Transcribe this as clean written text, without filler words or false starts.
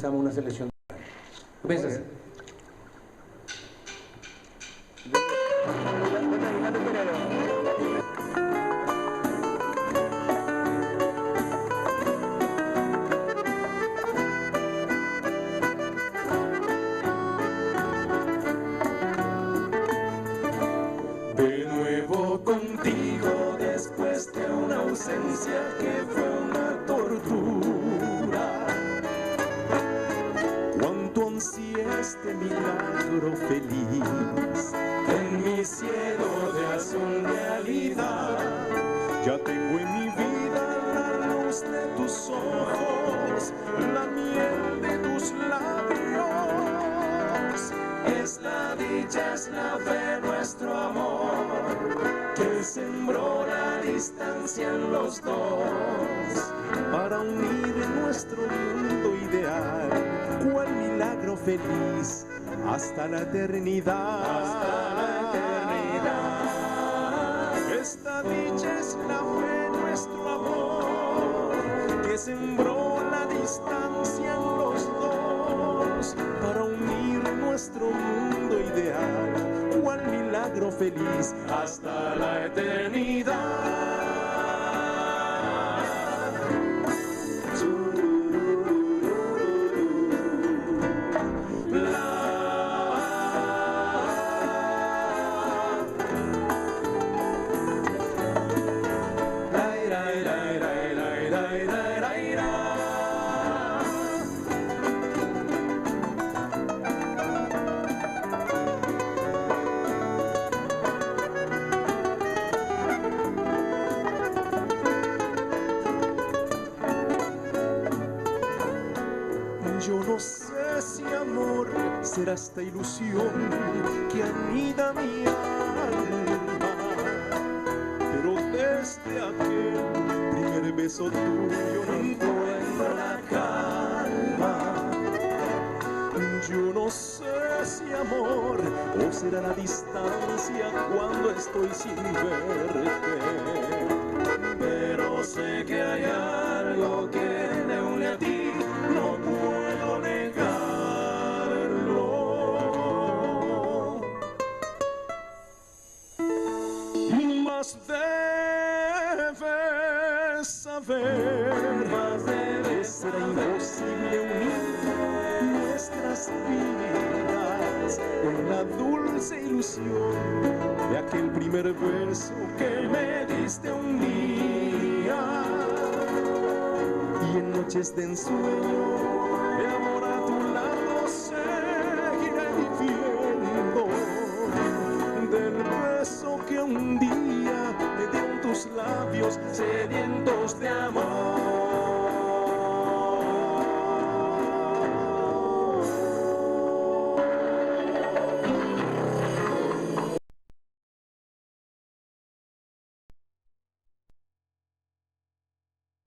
Una selección. ¿Qué piensas? De nuevo contigo después de una ausencia que fue una tortura. Cuánto ansié este milagro feliz en mi cielo de azul realidad. Ya tengo en mi vida la luz de tus ojos, la miel de tus labios. Es la dicha, es la fe, nuestro amor, que sembró la distancia en los dos, para unir en nuestro mundo ideal. Cuál milagro feliz, hasta la eternidad. Hasta la eternidad. Esta dicha es la fe, nuestro amor, que sembró la distancia en los dos, para unir nuestro mundo ideal. Cuál milagro feliz, hasta la eternidad. Yo no sé si amor será esta ilusión que anida mi alma, pero desde aquel primer beso tuyo no encuentro la calma. Yo no sé si amor o será la distancia cuando estoy sin verte, pero sé que hay algo que me une a ti, no puedo negarlo. Mas debes saber, será imposible unir nuestras vidas en la dulce ilusión de aquel primer beso que me diste un día. Y en noches de ensueño, de amor a tu lado, seguiré viviendo del beso que un día me dieron tus labios sedientos de amor.